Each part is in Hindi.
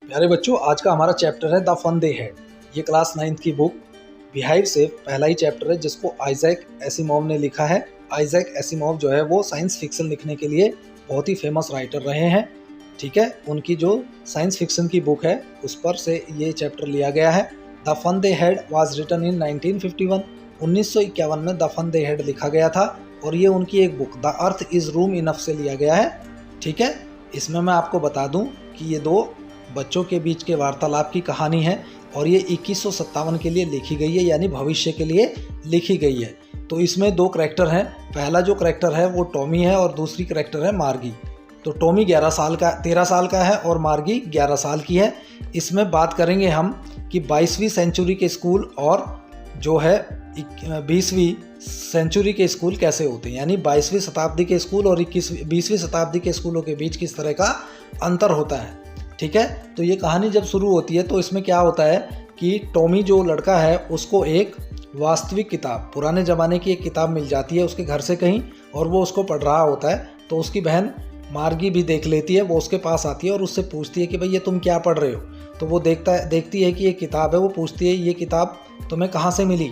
प्यारे बच्चों, आज का हमारा चैप्टर है द फन दे हैड। ये क्लास 9th की बुक बिहाइव से पहला ही चैप्टर है जिसको आइजैक एसिमोव ने लिखा है। आइजैक एसिमोव जो है वो साइंस फिक्शन लिखने के लिए बहुत ही फेमस राइटर रहे हैं। ठीक है, उनकी जो साइंस फिक्शन की बुक है उस पर से ये चैप्टर लिया गया है। The fun they had was written in 1951। 1951 में द फन दे हैड लिखा गया था और ये उनकी एक book the earth is room enough से लिया गया है। ठीक है, इसमें मैं आपको बता दूं कि ये दो बच्चों के बीच के वार्तालाप की कहानी है और ये 2157 के लिए लिखी गई है, यानी भविष्य के लिए लिखी गई है। तो इसमें दो करैक्टर हैं। पहला जो करैक्टर है वो टॉमी है और दूसरी करैक्टर है मार्गी। तो टॉमी 13 साल का है और मार्गी 11 साल की है। इसमें बात करेंगे हम कि 22वीं सेंचुरी के स्कूल और जो है 20वीं सेंचुरी के स्कूल कैसे होते हैं, यानी 22वीं शताब्दी के स्कूल और 20वीं शताब्दी के स्कूलों के बीच किस तरह का अंतर होता है। ठीक है, तो ये कहानी जब शुरू होती है तो इसमें क्या होता है कि टॉमी जो लड़का है उसको एक वास्तविक किताब, पुराने ज़माने की एक किताब मिल जाती है उसके घर से कहीं, और वो उसको पढ़ रहा होता है। तो उसकी बहन मार्गी भी देख लेती है, वो उसके पास आती है और उससे पूछती है कि भाई ये तुम क्या पढ़ रहे हो। तो वो देखती है कि ये किताब है। वो पूछती है ये किताब तुम्हें कहाँ से मिली।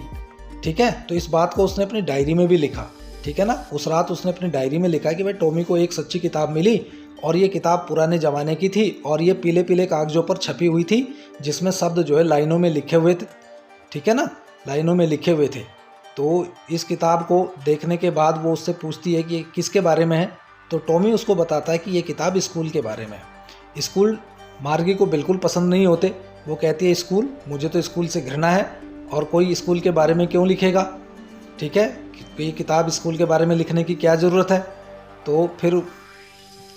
ठीक है, तो इस बात को उसने अपनी डायरी में भी लिखा। ठीक है ना, उस रात उसने अपनी डायरी में लिखा कि भाई टॉमी को एक सच्ची किताब मिली और ये किताब पुराने ज़माने की थी और ये पीले पीले कागज़ों पर छपी हुई थी जिसमें शब्द जो है लाइनों में लिखे हुए थे। ठीक है ना, लाइनों में लिखे हुए थे। तो इस किताब को देखने के बाद वो उससे पूछती है कि किसके बारे में है। तो टॉमी उसको बताता है कि ये किताब स्कूल के बारे में है। स्कूल मार्गी को बिल्कुल पसंद नहीं होते। वो कहती है स्कूल, मुझे तो स्कूल से घृणा है और कोई स्कूल के बारे में क्यों लिखेगा। ठीक है, ये किताब स्कूल के बारे में लिखने की क्या ज़रूरत है। तो फिर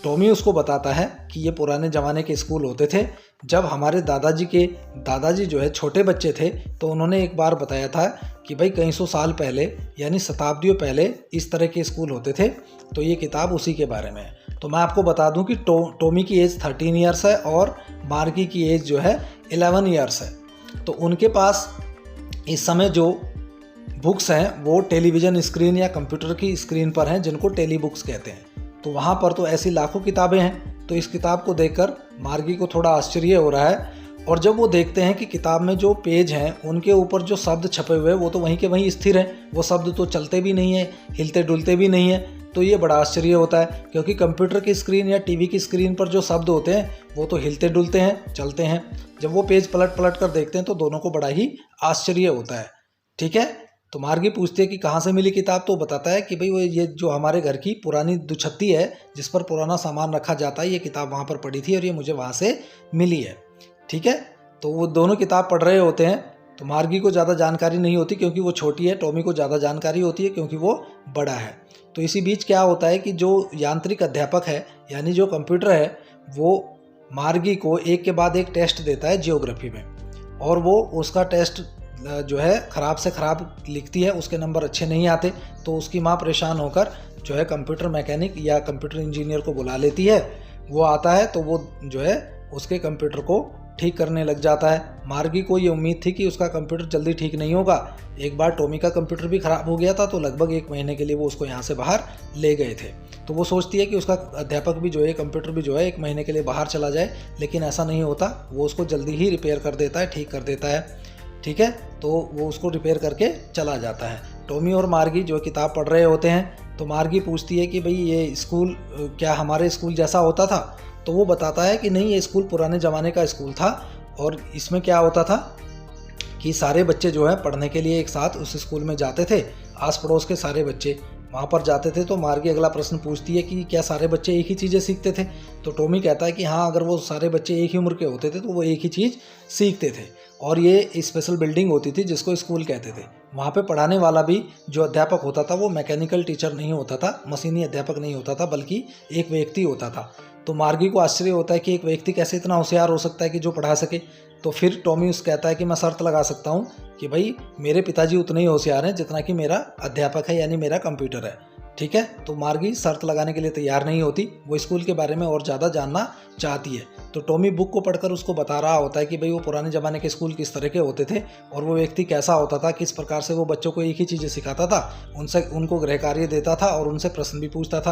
टॉमी उसको बताता है कि ये पुराने ज़माने के स्कूल होते थे। जब हमारे दादाजी जो है छोटे बच्चे थे तो उन्होंने एक बार बताया था कि भाई कई सौ साल पहले, यानी शताब्दियों पहले इस तरह के स्कूल होते थे। तो ये किताब उसी के बारे में है। तो मैं आपको बता दूं कि टॉमी की एज 13 ईयर्स है और मार्गी की एज जो है 11 ईयर्स है। तो उनके पास इस समय जो बुक्स हैं वो टेलीविज़न स्क्रीन या कंप्यूटर की स्क्रीन पर हैं, जिनको टेली बुक्स कहते हैं। तो वहाँ पर तो ऐसी लाखों किताबें हैं। तो इस किताब को देखकर मार्गी को थोड़ा आश्चर्य हो रहा है। और जब वो देखते हैं कि किताब में जो पेज हैं उनके ऊपर जो शब्द छपे हुए हैं वो तो वहीं के वहीं स्थिर हैं, वो शब्द तो चलते भी नहीं हैं, हिलते डुलते भी नहीं हैं। तो ये बड़ा आश्चर्य होता है, क्योंकि कंप्यूटर की स्क्रीन या टीवी की स्क्रीन पर जो शब्द होते हैं वो तो हिलते डुलते हैं, चलते हैं। जब वो पेज पलट पलट कर देखते हैं तो दोनों को बड़ा ही आश्चर्य होता है। ठीक है, तो मार्गी पूछती है कि कहाँ से मिली किताब। तो बताता है कि भाई वो ये जो हमारे घर की पुरानी दुछत्ती है जिस पर पुराना सामान रखा जाता है, ये किताब वहाँ पर पड़ी थी और ये मुझे वहाँ से मिली है। ठीक है, तो वो दोनों किताब पढ़ रहे होते हैं। तो मार्गी को ज़्यादा जानकारी नहीं होती क्योंकि वो छोटी है, टॉमी को ज़्यादा जानकारी होती है क्योंकि वो बड़ा है। तो इसी बीच क्या होता है कि जो यांत्रिक अध्यापक है, यानी जो कंप्यूटर है, वो मार्गी को एक के बाद एक टेस्ट देता है जियोग्राफी में, और वो उसका टेस्ट जो है ख़राब से ख़राब लिखती है, उसके नंबर अच्छे नहीं आते। तो उसकी माँ परेशान होकर जो है कंप्यूटर मैकेनिक या कंप्यूटर इंजीनियर को बुला लेती है। वो आता है तो वो जो है उसके कंप्यूटर को ठीक करने लग जाता है। मार्गी को ये उम्मीद थी कि उसका कंप्यूटर जल्दी ठीक नहीं होगा। एक बार टॉमी का कंप्यूटर भी ख़राब हो गया था तो लगभग 1 महीने के लिए वो उसको यहाँ से बाहर ले गए थे। तो वो सोचती है कि उसका अध्यापक भी जो है, कंप्यूटर भी जो है 1 महीने के लिए बाहर चला जाए, लेकिन ऐसा नहीं होता। वो उसको जल्दी ही रिपेयर कर देता है, ठीक कर देता है। ठीक है, तो वो उसको रिपेयर करके चला जाता है। टॉमी और मार्गी जो किताब पढ़ रहे होते हैं। तो मार्गी पूछती है कि भाई ये स्कूल क्या हमारे स्कूल जैसा होता था। तो वो बताता है कि नहीं, ये स्कूल पुराने ज़माने का स्कूल था और इसमें क्या होता था कि सारे बच्चे जो है पढ़ने के लिए एक साथ उस स्कूल में जाते थे। आस पड़ोस के सारे बच्चे वहाँ पर जाते थे। तो मार्गी अगला प्रश्न पूछती है कि क्या सारे बच्चे एक ही चीज़ें सीखते थे। तो टॉमी कहता है कि हाँ, अगर वो सारे बच्चे एक ही उम्र के होते थे तो वो एक ही चीज़ सीखते थे। और ये स्पेशल बिल्डिंग होती थी जिसको स्कूल कहते थे। वहाँ पे पढ़ाने वाला भी जो अध्यापक होता था वो मैकेनिकल टीचर नहीं होता था, मशीनी अध्यापक नहीं होता था, बल्कि एक व्यक्ति होता था। तो मार्गी को आश्चर्य होता है कि एक व्यक्ति कैसे इतना होशियार हो सकता है कि जो पढ़ा सके। तो फिर टॉमी उस कहता है कि मैं शर्त लगा सकता हूँ कि भाई मेरे पिताजी उतने ही होशियार हैं जितना कि मेरा अध्यापक है, यानी मेरा कंप्यूटर है। ठीक है। तो मार्गी शर्त लगाने के लिए तैयार नहीं होती, वो स्कूल के बारे में और ज़्यादा जानना चाहती है। तो टॉमी बुक को पढ़कर उसको बता रहा होता है कि भाई वो पुराने ज़माने के स्कूल किस तरह के होते थे और वो व्यक्ति कैसा होता था, किस प्रकार से वो बच्चों को एक ही चीज़ें सिखाता था, उनको गृह कार्य देता था और उनसे प्रश्न भी पूछता था।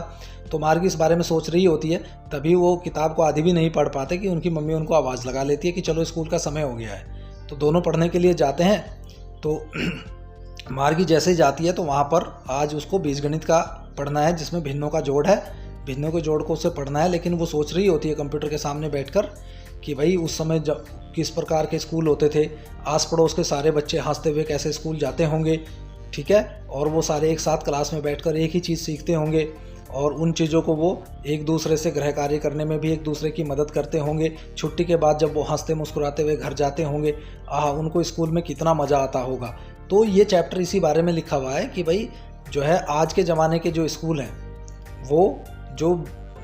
तो मार्गी इस बारे में सोच रही होती है, तभी वो किताब को आधी भी नहीं पढ़ पाते कि उनकी मम्मी उनको आवाज़ लगा लेती है कि चलो स्कूल का समय हो गया है। तो दोनों पढ़ने के लिए जाते हैं। तो मार्गी जैसे ही जाती है तो वहाँ पर आज उसको बीजगणित का पढ़ना है, जिसमें भिन्नों का जोड़ है, भिन्नों के जोड़ को उसे पढ़ना है। लेकिन वो सोच रही होती है कंप्यूटर के सामने बैठकर कि भाई उस समय जब किस प्रकार के स्कूल होते थे, आस पड़ोस के सारे बच्चे हंसते हुए कैसे स्कूल जाते होंगे, ठीक है, और वो सारे एक साथ क्लास में बैठकर एक ही चीज़ सीखते होंगे और उन चीज़ों को वो एक दूसरे से गृह कार्य करने में भी एक दूसरे की मदद करते होंगे। छुट्टी के बाद जब वो हंसते मुस्कुराते हुए घर जाते होंगे, उनको स्कूल में कितना मज़ा आता होगा। तो ये चैप्टर इसी बारे में लिखा हुआ है कि भाई जो है आज के ज़माने के जो स्कूल हैं, वो जो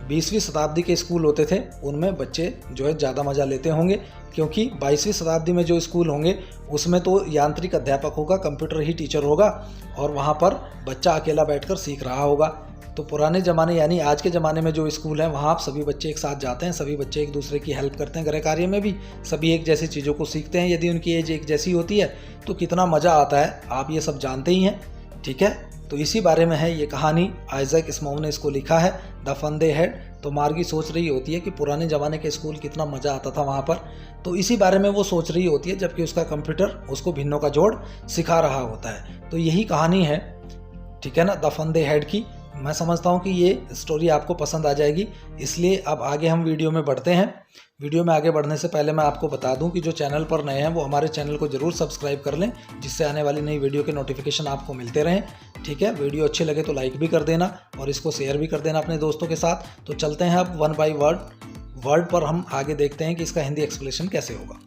20वीं शताब्दी के स्कूल होते थे उनमें बच्चे जो है ज़्यादा मज़ा लेते होंगे, क्योंकि 22वीं शताब्दी में जो स्कूल होंगे उसमें तो यांत्रिक अध्यापक होगा, कंप्यूटर ही टीचर होगा और वहाँ पर बच्चा अकेला बैठकर सीख रहा होगा। तो पुराने ज़माने यानी आज के ज़माने में जो स्कूल हैं वहाँ आप सभी बच्चे एक साथ जाते हैं, सभी बच्चे एक दूसरे की हेल्प करते हैं, गृह कार्य में भी सभी एक जैसी चीज़ों को सीखते हैं। यदि उनकी एज एक जैसी होती है तो कितना मज़ा आता है, आप ये सब जानते ही हैं, ठीक है। तो इसी बारे में है ये कहानी, आइजैक एसिमोव ने इसको लिखा है, द फन दे हैड। तो मार्गी सोच रही होती है कि पुराने ज़माने के स्कूल कितना मज़ा आता था वहाँ पर, तो इसी बारे में वो सोच रही होती है, जबकि उसका कंप्यूटर उसको भिन्नों का जोड़ सिखा रहा होता है। तो यही कहानी है, ठीक है ना, द फन दे हैड की। मैं समझता हूँ कि ये स्टोरी आपको पसंद आ जाएगी, इसलिए अब आगे हम वीडियो में बढ़ते हैं। वीडियो में आगे बढ़ने से पहले मैं आपको बता दूं कि जो चैनल पर नए हैं वो हमारे चैनल को ज़रूर सब्सक्राइब कर लें, जिससे आने वाली नई वीडियो के नोटिफिकेशन आपको मिलते रहें, ठीक है। वीडियो अच्छे लगे तो लाइक भी कर देना और इसको शेयर भी कर देना अपने दोस्तों के साथ। तो चलते हैं अब वन बाय वर्ड पर हम आगे देखते हैं कि इसका हिंदी एक्सप्लेनेशन कैसे होगा।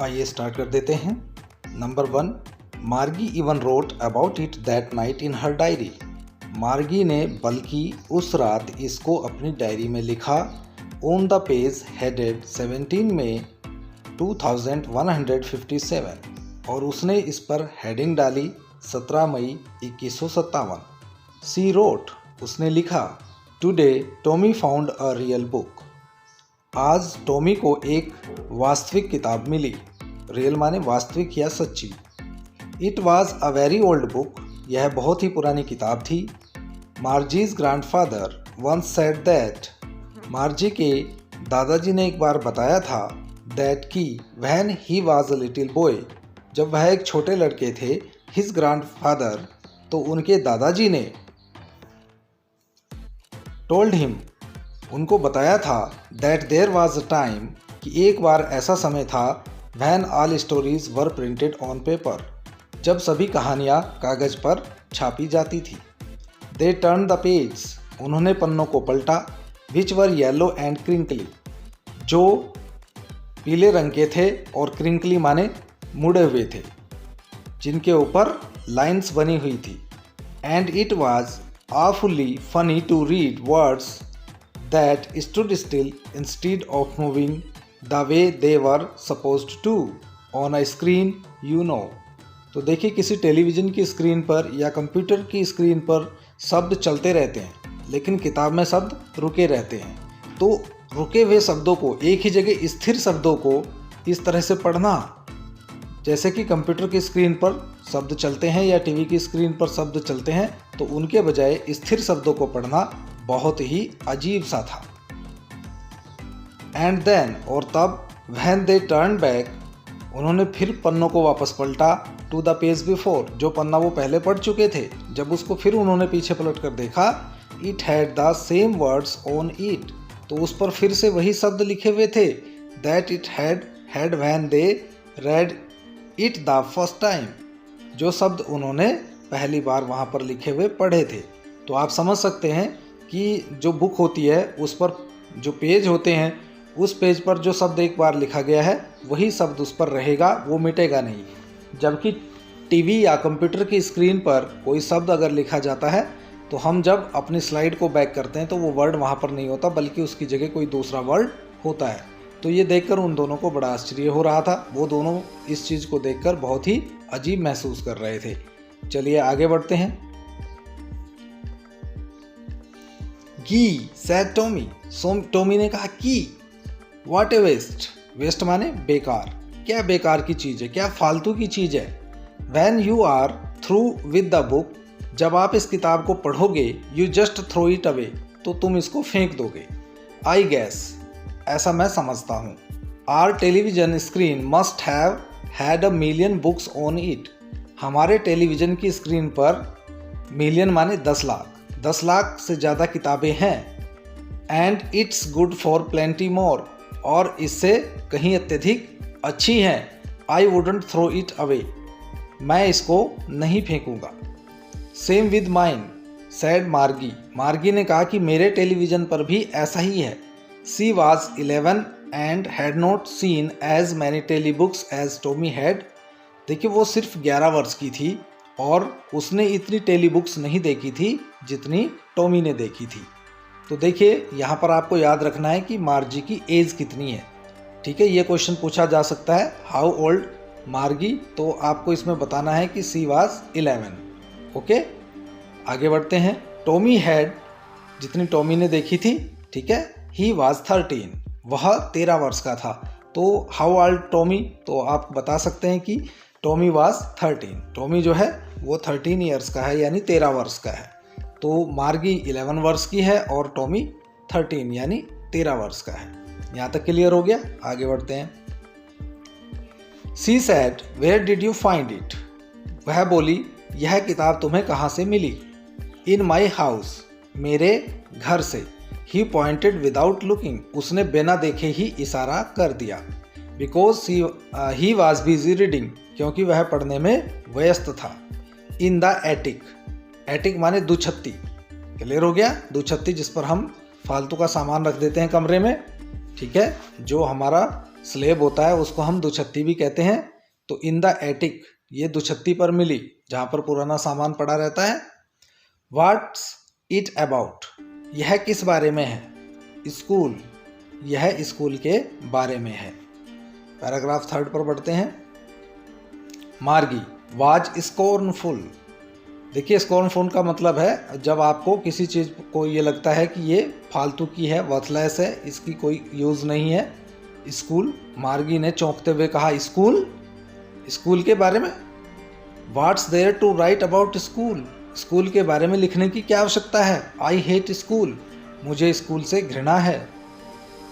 आइए स्टार्ट कर देते हैं। नंबर 1, मार्गी even wrote about it that night in her diary. मार्गी ने बल्कि उस रात इसको अपनी डायरी में लिखा। ऑन द पेज हेडेड 17 मई 2157 और उसने इस पर हेडिंग डाली 17 मई 2157। सी रोट, उसने लिखा, today Tommy found a real book. आज टॉमी को एक वास्तविक किताब मिली। रियल माने वास्तविक या सच्ची। It was a very old book, यह बहुत ही पुरानी किताब थी। Margie's grandfather once said that, Margie के दादाजी ने एक बार बताया था, दैट कि when he was a little boy, जब वह एक छोटे लड़के थे, हिज ग्रैंडफादर, तो उनके दादाजी ने, टोल्ड हिम, उनको बताया था, that there was a time, कि एक बार ऐसा समय था, when all stories were printed on paper, जब सभी कहानियाँ कागज पर छापी जाती थी। दे टर्न द पेज, उन्होंने पन्नों को पलटा, विच वर येलो एंड क्रिंकली, जो पीले रंग के थे और क्रिंकली माने मुड़े हुए थे, जिनके ऊपर लाइंस बनी हुई थी। And it was awfully funny to read words that stood still instead of moving the way they were supposed to on a screen, you know। तो देखिए, किसी टेलीविज़न की स्क्रीन पर या कंप्यूटर की स्क्रीन पर शब्द चलते रहते हैं, लेकिन किताब में शब्द रुके रहते हैं। तो रुके हुए शब्दों को, एक ही जगह स्थिर शब्दों को इस तरह से पढ़ना, जैसे कि कंप्यूटर की स्क्रीन पर शब्द चलते हैं या टीवी की स्क्रीन पर शब्द चलते हैं, तो उनके बजाय स्थिर शब्दों को पढ़ना बहुत ही अजीब सा था। एंड देन, और तब, व्हेन दे टर्न बैक, उन्होंने फिर पन्नों को वापस पलटा, टू द पेज बिफोर, जो पन्ना वो पहले पढ़ चुके थे, जब उसको फिर उन्होंने पीछे पलट कर देखा, it had the same words on it, तो उस पर फिर से वही शब्द लिखे हुए थे, that it had when they read it the first time, जो शब्द उन्होंने पहली बार वहाँ पर लिखे हुए पढ़े थे। तो आप समझ सकते हैं कि जो बुक होती है उस पर जो पेज होते हैं, उस पेज पर जो शब्द एक बार लिखा गया है वही शब्द उस पर रहेगा, वो मिटेगा नहीं। जबकि टीवी या कंप्यूटर की स्क्रीन पर कोई शब्द अगर लिखा जाता है तो हम जब अपनी स्लाइड को बैक करते हैं तो वो वर्ड वहाँ पर नहीं होता, बल्कि उसकी जगह कोई दूसरा वर्ड होता है। तो ये देखकर उन दोनों को बड़ा आश्चर्य हो रहा था। वो दोनों इस चीज़ को देखकर बहुत ही अजीब महसूस कर रहे थे। चलिए आगे बढ़ते हैं। गी सैड टॉमी, टॉमी ने कहा की। व्हाट ए वेस्ट, वेस्ट माने बेकार, क्या बेकार की चीज़ है, क्या फालतू की चीज़ है। When you are through with the book, जब आप इस किताब को पढ़ोगे, you just throw it away, तो तुम इसको फेंक दोगे। आई गैस, ऐसा मैं समझता हूँ। Our television screen must have had a million books on it, हमारे टेलीविज़न की स्क्रीन पर मिलियन माने 10 लाख, 10 लाख से ज़्यादा किताबें हैं। And it's good for plenty more, और इससे कहीं अत्यधिक अच्छी हैं। I wouldn't throw it away, मैं इसको नहीं फेंकूंगा। Same with mine said Margie, Margie ने कहा कि मेरे टेलीविज़न पर भी ऐसा ही है। She was 11 and had not seen as many telebooks as Tommy had, देखिए वो सिर्फ 11 वर्ष की थी और उसने इतनी टेली बुक्स नहीं देखी थी जितनी टॉमी ने देखी थी। तो देखिए यहाँ पर आपको याद रखना है कि मार्जी की एज कितनी है। ठीक है, ये क्वेश्चन पूछा जा सकता है, हाउ ओल्ड मार्गी, तो आपको इसमें बताना है कि सी वाज 11। ओके, आगे बढ़ते हैं। टॉमी हैड, जितनी टॉमी ने देखी थी, ठीक है, ही वाज 13, वह 13 वर्ष का था। तो हाउ ओल्ड टॉमी, तो आप बता सकते हैं कि टॉमी वाज 13, टॉमी जो है वो 13 ईयर्स का है, यानी 13 वर्ष का है। तो मार्गी 11 वर्ष की है और टॉमी 13 यानी 13 वर्ष का है। यहाँ तक क्लियर हो गया, आगे बढ़ते हैं। She said where did you find it, वह बोली यह किताब तुम्हें कहाँ से मिली। इन माई हाउस, मेरे घर से। ही पॉइंटेड विदाउट लुकिंग, उसने बिना देखे ही इशारा कर दिया। Because he was busy reading, क्योंकि वह पढ़ने में व्यस्त था। इन द एटिक, एटिक माने दुछत्ती, क्लियर हो गया, दुछत्ती जिस पर हम फालतू का सामान रख देते हैं कमरे में, ठीक है, जो हमारा स्लेब होता है उसको हम दुछत्ती भी कहते हैं। तो इन द एटिक, ये दुछत्ती पर मिली जहाँ पर पुराना सामान पड़ा रहता है। व्हाट्स इट अबाउट, यह किस बारे में है। स्कूल, यह स्कूल के बारे में है। पैराग्राफ 3 पर बढ़ते हैं। मार्गी वाज स्कॉर्नफुल, देखिए स्कॉर्नफुल का मतलब है जब आपको किसी चीज़ को ये लगता है कि ये फालतू की है, वर्थलेस है, इसकी कोई यूज़ नहीं है। स्कूल, मार्गी ने चौंकते हुए कहा स्कूल, स्कूल के बारे में। What's there to write about school, school के बारे में लिखने की क्या आवश्यकता है। आई हेट स्कूल, मुझे स्कूल से घृणा है।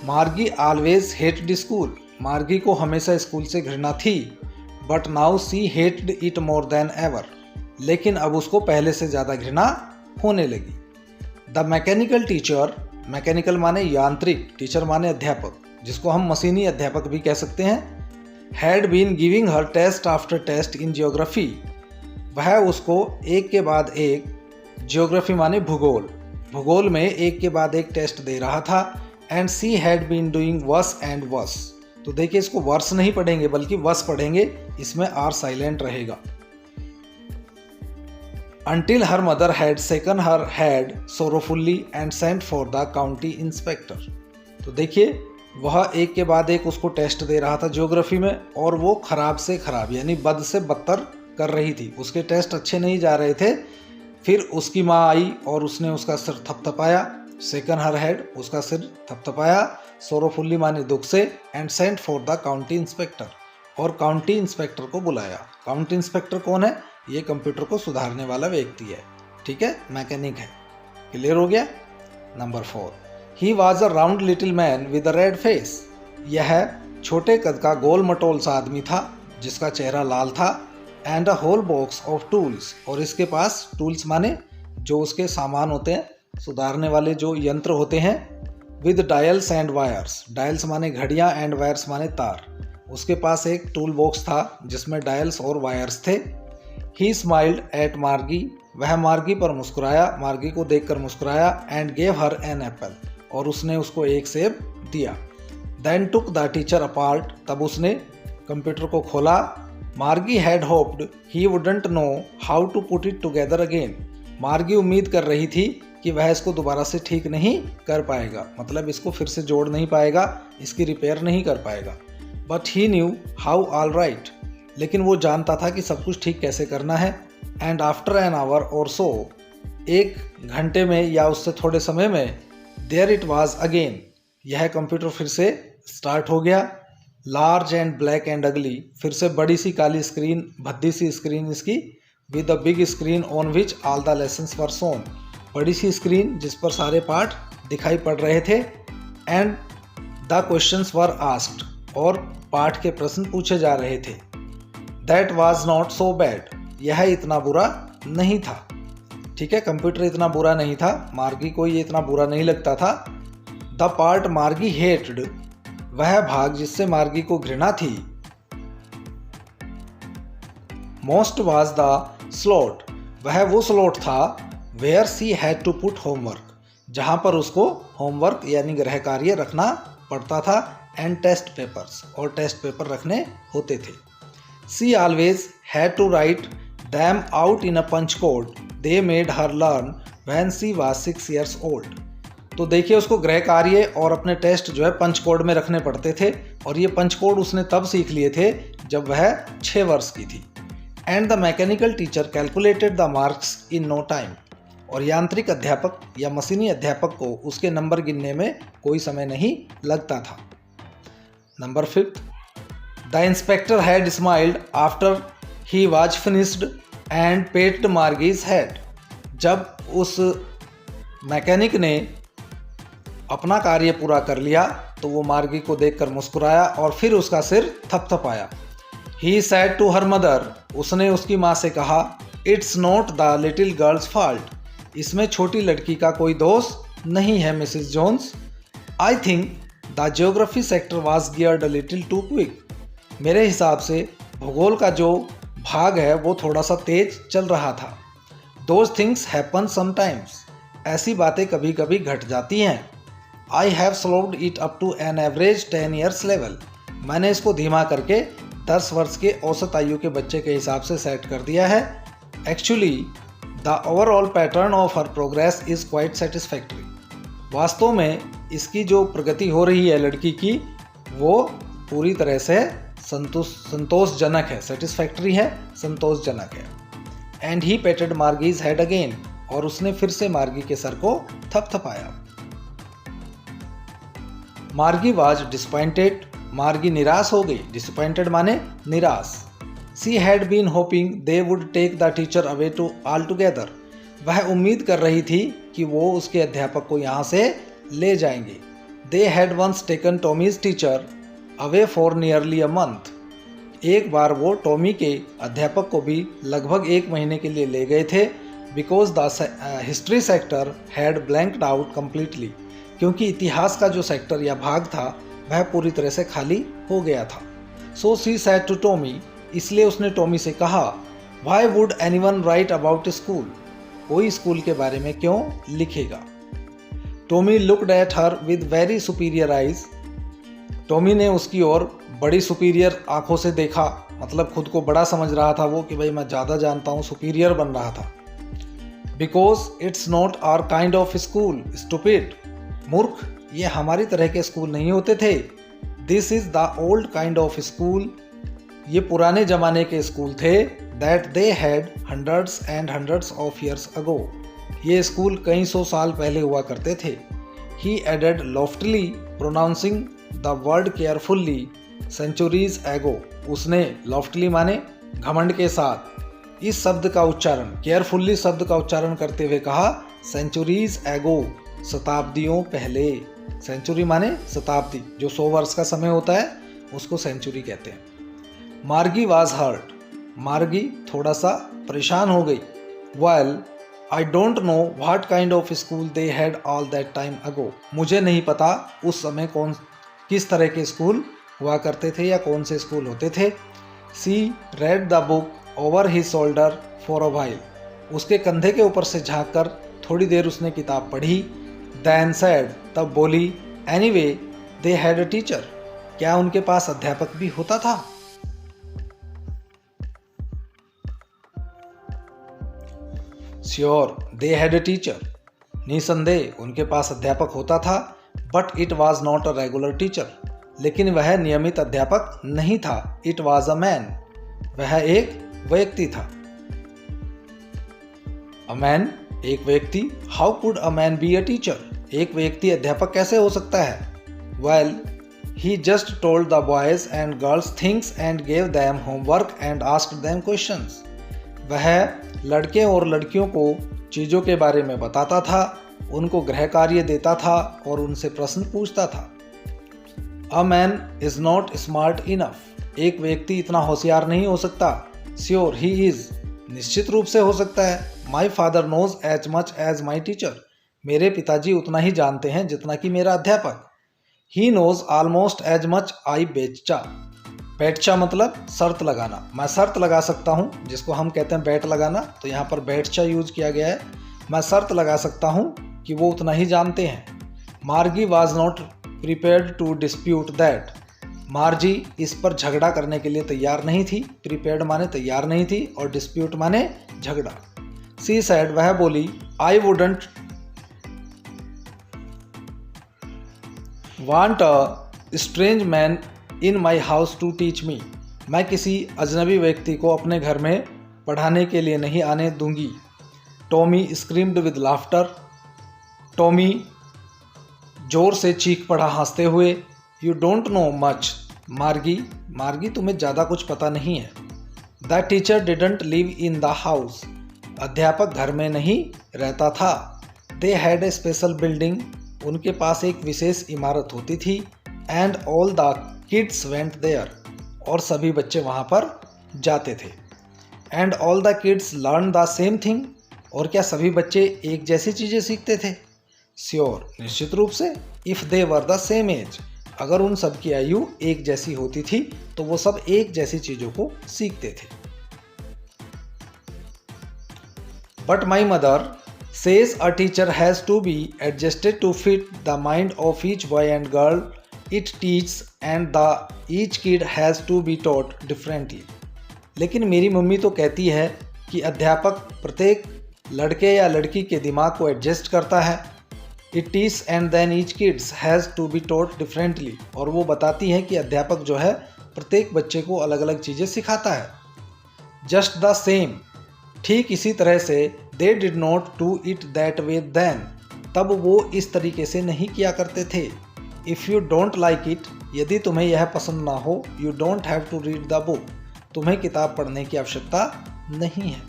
मार्गी ऑलवेज हेटेड स्कूल, मार्गी को हमेशा स्कूल से घृणा थी। But now see hated it more than ever, लेकिन अब उसको पहले से ज़्यादा घृणा होने लगी। द मैकेनिकल टीचर, मैकेनिकल माने यांत्रिक, टीचर माने अध्यापक, जिसको हम मशीनी अध्यापक भी कह सकते हैं। Had been giving her test after test in geography, वह उसको एक के बाद एक, जियोग्राफी माने भूगोल, भूगोल में एक के बाद एक टेस्ट दे रहा था। And she had been doing worse and worse, तो देखिए इसको वर्स नहीं पढ़ेंगे बल्कि वर्स पढ़ेंगे, इसमें आर साइलेंट रहेगा। Until her mother had shaken her head sorrowfully and sent for the county inspector, तो देखिए वह एक के बाद एक उसको टेस्ट दे रहा था ज्योग्राफी में, और वो खराब से खराब यानी बद से बदतर कर रही थी, उसके टेस्ट अच्छे नहीं जा रहे थे। फिर उसकी माँ आई और उसने उसका सिर थपथपाया, सेकन हर हेड, उसका सिर थपथपाया, सोरोफुल्ली माने दुख से, and sent for the county inspector, और काउंटी इंस्पेक्टर को बुलाया। काउंटी इंस्पेक्टर कौन है, ये कंप्यूटर को सुधारने वाला व्यक्ति है, ठीक है, मैकेनिक है। क्लियर हो गया। Number 4, he was a round little man with a red face, यह छोटे कद का गोल मटोल सा आदमी था जिसका चेहरा लाल था। And a whole box of tools, और इसके पास टूल्स माने जो उसके सामान होते हैं, सुधारने वाले जो यंत्र होते हैं। With dials and wires, dials माने घड़ियाँ एंड वायर्स माने तार, उसके पास एक टूल बॉक्स था जिसमें डायल्स और वायर्स थे। ही स्माइल्ड एट मार्गी, वह मार्गी पर मुस्कुराया, मार्गी को देखकर मुस्कुराया। And gave her an apple, और उसने उसको एक सेब दिया। Then took the teacher apart, तब उसने कंप्यूटर को खोला। Margie had hoped he wouldn't know how to put it together again, Margie उम्मीद कर रही थी कि वह इसको दोबारा से ठीक नहीं कर पाएगा, मतलब इसको फिर से जोड़ नहीं पाएगा, इसकी रिपेयर नहीं कर पाएगा। But he knew how all right, लेकिन वो जानता था कि सब कुछ ठीक कैसे करना है। एंड आफ्टर एन आवर और सो, एक घंटे में या उससे थोड़े समय में, देयर इट वॉज अगेन, यह कंप्यूटर फिर से स्टार्ट हो गया। लार्ज एंड ब्लैक एंड अगली, फिर से बड़ी सी काली स्क्रीन, भद्दी सी स्क्रीन इसकी, with a big screen on which all the lessons were shown, बड़ी सी स्क्रीन जिस पर सारे पाठ दिखाई पड़ रहे थे। And the questions were asked, और पाठ के प्रश्न पूछे जा रहे थे। That was not so bad, यह इतना बुरा नहीं था। ठीक है, कंप्यूटर इतना बुरा नहीं था, मार्गी को ये इतना बुरा नहीं लगता था। द पार्ट मार्गी हेटेड, वह भाग जिससे मार्गी को घृणा थी। मोस्ट वाज द स्लॉट, वह वो स्लॉट था where she had to put homework, जहां पर उसको होमवर्क यानी गृह कार्य रखना पड़ता था। एंड टेस्ट पेपर्स, और टेस्ट पेपर रखने होते थे। She always had to write them out in a punch code they made her learn when she was 6 years old। तो देखिए, उसको गृह कार्य और अपने टेस्ट जो है पंच कोड में रखने पड़ते थे, और ये पंच कोड उसने तब सीख लिए थे जब वह 6 वर्ष की थी। And the mechanical teacher calculated the marks in no time, और यांत्रिक अध्यापक या मशीनी अध्यापक को उसके नंबर गिनने में कोई समय नहीं लगता था। Number 5, the inspector had smiled after he was finished and patted Margie's head, जब उस मैकेनिक ने अपना कार्य पूरा कर लिया तो वो मार्गी को देखकर मुस्कुराया और फिर उसका सिर थपथपाया। He said to her mother, उसने उसकी माँ से कहा, it's not the little girl's fault, इसमें छोटी लड़की का कोई दोष नहीं है Mrs Jones. I think the geography sector was geared a little too quick, मेरे हिसाब से भूगोल का जो भाग है वो थोड़ा सा तेज चल रहा था। दोज थिंग्स हैपन समटाइम्स, ऐसी बातें कभी कभी घट जाती हैं। I have slowed it up to an average 10 years level, मैंने इसको धीमा करके 10 वर्ष के औसत आयु के बच्चे के हिसाब से सेट कर दिया है। Actually the overall pattern of her progress is quite satisfactory, वास्तव में इसकी जो प्रगति हो रही है लड़की की वो पूरी तरह से संतोषजनक है। सेटिस्फैक्ट्री है, संतोषजनक है। And he पेटेड Margie's head again, और उसने फिर से मार्गी के सर को थपथपाया। मार्गी वाज डिसअपॉइंटेड, मार्गी निराश हो गई। डिसअपॉइंटेड माने निराश। She had been hoping they would take the teacher away all ऑल टुगेदर, वह उम्मीद कर रही थी कि वो उसके अध्यापक को यहाँ से ले जाएंगे। They had once taken Tommy's teacher away for nearly a month, एक बार वो टॉमी के अध्यापक को भी लगभग 1 महीने के लिए ले गए थे। Because the history sector had blanked out completely, क्योंकि इतिहास का जो सेक्टर या भाग था वह पूरी तरह से खाली हो गया था। सो सी सेड टू टॉमी, इसलिए उसने टॉमी से कहा, why would anyone right about school, कोई स्कूल के बारे में क्यों लिखेगा। Tommy looked at her with very superior eyes, Tommy ने उसकी ओर बड़ी सुपीरियर आंखों से देखा, मतलब खुद को बड़ा समझ रहा था वो कि भाई मैं ज़्यादा जानता हूँ, सुपीरियर बन रहा था। Because it's not our kind of school stupid, मूर्ख, ये हमारी तरह के स्कूल नहीं होते थे। This is the old kind of school, ये पुराने ज़माने के स्कूल थे। That they had hundreds and hundreds of years ago, ये स्कूल कई 100 साल पहले हुआ करते थे। He added loftily pronouncing the word carefully centuries ago, उसने लॉफ्टली माने घमंड के साथ इस शब्द का उच्चारण, केयरफुल्ली शब्द का उच्चारण करते हुए कहा, सेंचुरीज एगो, शताब्दियों पहले। सेंचुरी माने शताब्दी, जो 100 वर्ष का समय होता है उसको सेंचुरी कहते हैं। मार्गी वाज हर्ट, मार्गी थोड़ा सा परेशान हो गई। Well I don't know what kind of school they had all that time ago, मुझे नहीं पता उस समय किस तरह के स्कूल हुआ करते थे या कौन से स्कूल होते थे। She read the book over his shoulder for a while, उसके कंधे के ऊपर से झाँक कर थोड़ी देर उसने किताब पढ़ी। दैन सैड, तब बोली, anyway they had a teacher, क्या उनके पास अध्यापक भी होता था। Sure they had a teacher, निसंदेह उनके पास अध्यापक होता था। But it was not a regular teacher, लेकिन वह नियमित अध्यापक नहीं था। इट वॉज अ मैन, वह एक व्यक्ति था। अ मैन, एक व्यक्ति। How could a man be a teacher, एक व्यक्ति अध्यापक कैसे हो सकता है? Well, he just told the boys and girls things and gave them homework and asked them questions. वह लड़के और लड़कियों को चीज़ों के बारे में बताता था, उनको गृह कार्य देता था और उनसे प्रश्न पूछता था। A man is not smart enough. एक व्यक्ति इतना होशियार नहीं हो सकता। Sure, he is. निश्चित रूप से हो सकता है। My father knows as much as my teacher. मेरे पिताजी उतना ही जानते हैं जितना कि मेरा अध्यापक। He knows almost as much I betcha. betcha मतलब शर्त लगाना। मैं शर्त लगा सकता हूँ, जिसको हम कहते हैं बैट लगाना, तो यहाँ पर betcha यूज किया गया है। मैं शर्त लगा सकता हूँ कि वो उतना ही जानते हैं। मार्गी was not prepared to dispute that. मार्जी इस पर झगड़ा करने के लिए तैयार नहीं थी। प्रिपेयर्ड माने तैयार नहीं थी और डिस्प्यूट माने झगड़ा। सी said, वह बोली, I wouldn't want a strange man in my house to teach me. मैं किसी अजनबी व्यक्ति को अपने घर में पढ़ाने के लिए नहीं आने दूंगी। Tommy screamed with laughter. Tommy जोर से चीख पड़ा हंसते हुए। यू डोंट नो मच मार्गी तुम्हें ज़्यादा कुछ पता नहीं है। The teacher didn't live in the house. अध्यापक घर में नहीं रहता था। They had a special building. उनके पास एक विशेष इमारत होती थी। And all the kids went there. और सभी बच्चे वहाँ पर जाते थे। And all the kids learn the same thing. और क्या सभी बच्चे एक जैसी चीज़ें सीखते थे? श्योर, निश्चित रूप से। If they were the same age. अगर उन सब की आयु एक जैसी होती थी तो वो सब एक जैसी चीज़ों को सीखते थे। But my mother says a teacher has to be adjusted to fit the mind of each boy and girl it teach and the each kid has to be taught differently. लेकिन मेरी मम्मी तो कहती है कि अध्यापक प्रत्येक लड़के या लड़की के दिमाग को एडजस्ट करता है। It teach and then each kids has to be taught differently. और वो बताती है कि अध्यापक जो है प्रत्येक बच्चे को अलग अलग चीज़ें सिखाता है। Just the same. ठीक इसी तरह से they did not do it that way then. तब वो इस तरीके से नहीं किया करते थे। If you don't like it. यदि तुम्हें यह पसंद ना हो, you don't have to read the book. तुम्हें किताब पढ़ने की आवश्यकता नहीं है।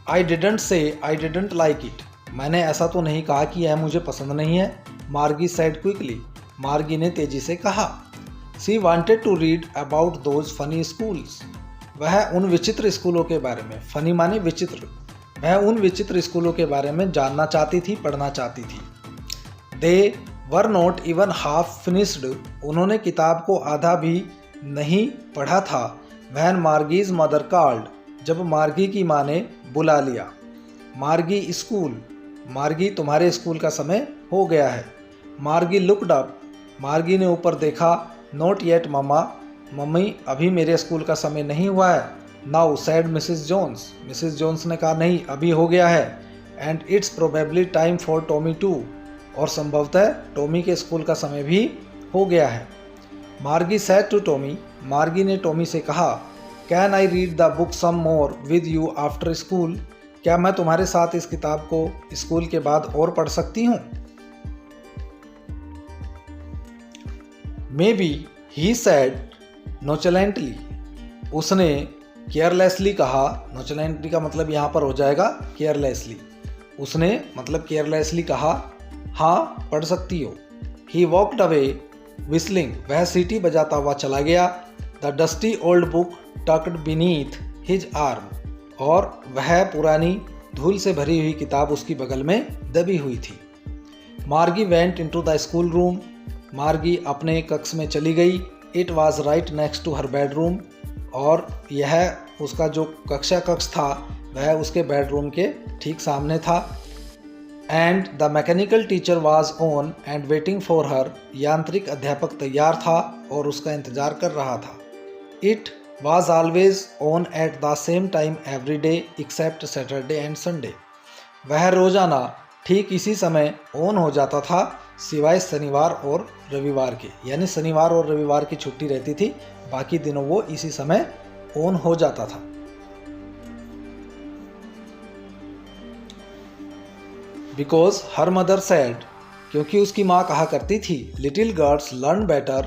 I didn't say I didn't like it. मैंने ऐसा तो नहीं कहा कि यह मुझे पसंद नहीं है। मार्गी said क्विकली. मार्गी ने तेजी से कहा। She wanted to read about those funny schools. वह उन विचित्र स्कूलों के बारे में, फनी माने विचित्र, वह उन विचित्र स्कूलों के बारे में जानना चाहती थी, पढ़ना चाहती थी। They were not even half finished. उन्होंने किताब को आधा भी नहीं पढ़ा था। When Margie's mother called. जब मार्गी की माँ ने बुला लिया। मार्गी स्कूल. मार्गी तुम्हारे स्कूल का समय हो गया है। मार्गी लुक्ड अप. मार्गी ने ऊपर देखा। Not yet mamma. मम्मी अभी मेरे स्कूल का समय नहीं हुआ है। Now said Mrs Jones. Mrs Jones ने कहा नहीं, अभी हो गया है। And it's probably time for Tommy too. और संभवतः टॉमी के स्कूल का समय भी हो गया है। मार्गी सैड टू टॉमी. मार्गी ने टॉमी से कहा, can I read the book some more with you after school. क्या मैं तुम्हारे साथ इस किताब को स्कूल के बाद और पढ़ सकती हूँ? Maybe he said nonchalantly. उसने केयरलेसली कहा. नोचलेंटली का मतलब यहाँ पर हो जाएगा केयरलेसली. उसने मतलब केयरलेसली कहा, हाँ पढ़ सकती हो। He walked away whistling. वह सीटी बजाता हुआ चला गया। The dusty old book tucked beneath his arm. और वह पुरानी धूल से भरी हुई किताब उसकी बगल में दबी हुई थी। Margie went into the school room. Margie अपने कक्ष में चली गई। It was right next to her bedroom. और यह उसका जो कक्ष था वह उसके बेडरूम के ठीक सामने था। And the mechanical teacher was on and waiting for her. यांत्रिक अध्यापक तैयार था और उसका इंतजार कर रहा था। It was always on at the same time every day except Saturday and Sunday. वह रोज़ाना ठीक इसी समय ऑन हो जाता था सिवाय शनिवार और रविवार के. यानी शनिवार और रविवार की छुट्टी रहती थी, बाकी दिनों वो इसी समय ऑन हो जाता था। Because her mother said क्योंकि उसकी माँ कहा करती थी लिटिल गर्ल्स लर्न बेटर,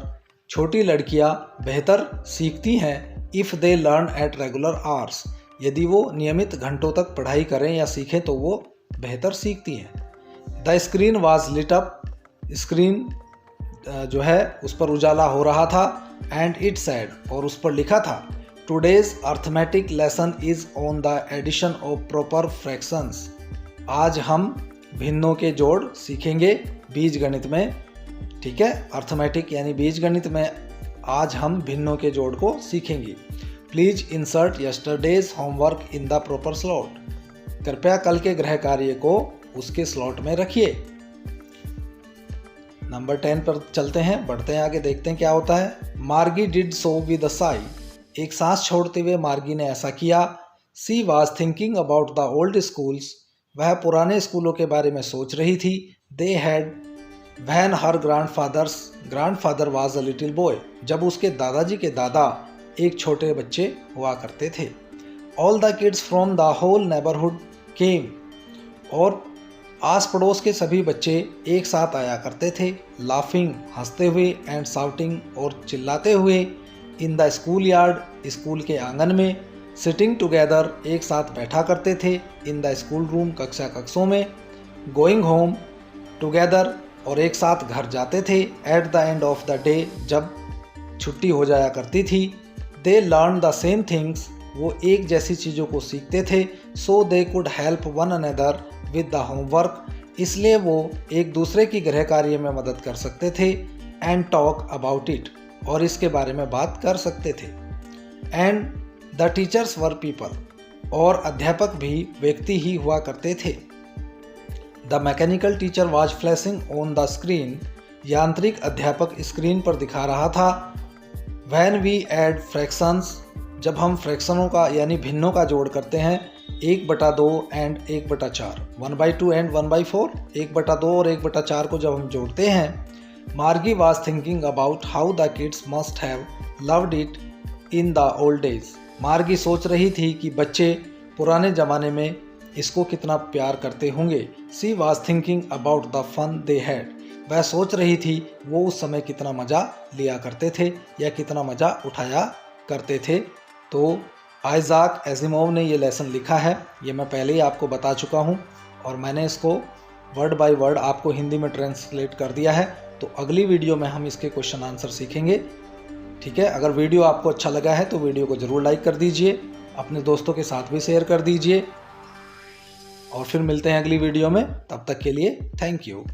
छोटी लड़कियाँ बेहतर सीखती हैं if they learn at regular hours, यदि वो नियमित घंटों तक पढ़ाई करें या सीखें तो वो बेहतर सीखती हैं। The screen was lit up, screen जो है उस पर उजाला हो रहा था। एंड इट सेड, और उस पर लिखा था today's arithmetic lesson is on the addition of proper fractions, आज हम भिन्नों के जोड़ सीखेंगे बीज गणित में। ठीक है, अर्थमेटिक यानी बीज गणित में आज हम भिन्नों के जोड़ को सीखेंगे। Please insert yesterday's homework in the proper slot, कृपया कल के गृह कार्य को उसके स्लॉट में रखिए। नंबर 10 पर चलते हैं, बढ़ते हैं आगे, देखते हैं क्या होता है। मार्गी did so with a Sai, एक सांस छोड़ते हुए मार्गी ने ऐसा किया। सी was thinking about the old schools, वह पुराने स्कूलों के बारे में सोच रही थी। They had when her grandfather was a little boy, जब उसके दादाजी के दादा एक छोटे बच्चे हुआ करते थे। All the kids from the whole neighbourhood came, और आस पड़ोस के सभी बच्चे एक साथ आया करते थे। लाफिंग, हंसते हुए, एंड शाउटिंग, और चिल्लाते हुए। In the school yard, school के आंगन में। सिटिंग टुगेदर, एक साथ बैठा करते थे। इन द स्कूल रूम, कक्षा कक्षों में। गोइंग होम टुगेदर, और एक साथ घर जाते थे। At the end of the day, जब छुट्टी हो जाया करती थी। They learn the same things, वो एक जैसी चीज़ों को सीखते थे। So they could help one another with the homework, इसलिए वो एक दूसरे की गृह कार्य में मदद कर सकते थे। एंड टॉक अबाउट इट, और इसके बारे में बात कर सकते थे। And the teachers were people, और अध्यापक भी व्यक्ति ही हुआ करते थे। The mechanical teacher was flashing on the screen, यांत्रिक अध्यापक स्क्रीन पर दिखा रहा था। व्हेन वी ऐड फ्रैक्शंस, जब हम फ्रैक्शनों का यानी भिन्नों का जोड़ करते हैं। 1/2 एंड 1/4, 1/2 एंड 1/4, 1/2 और 1/4 को जब हम जोड़ते हैं। मार्गी was thinking about how the kids must have loved it in the old days, मार्गी सोच रही थी कि बच्चे पुराने ज़माने में इसको कितना प्यार करते होंगे। She was thinking about the fun they had, वह सोच रही थी वो उस समय कितना मज़ा लिया करते थे या कितना मज़ा उठाया करते थे। तो आइज़ैक एसिमोव ने ये लेसन लिखा है, ये मैं पहले ही आपको बता चुका हूँ, और मैंने इसको वर्ड बाय वर्ड आपको हिंदी में ट्रांसलेट कर दिया है। तो अगली वीडियो में हम इसके क्वेश्चन आंसर सीखेंगे। ठीक है, अगर वीडियो आपको अच्छा लगा है तो वीडियो को ज़रूर लाइक कर दीजिए, अपने दोस्तों के साथ भी शेयर कर दीजिए, और फिर मिलते हैं अगली वीडियो में। तब तक के लिए थैंक यू।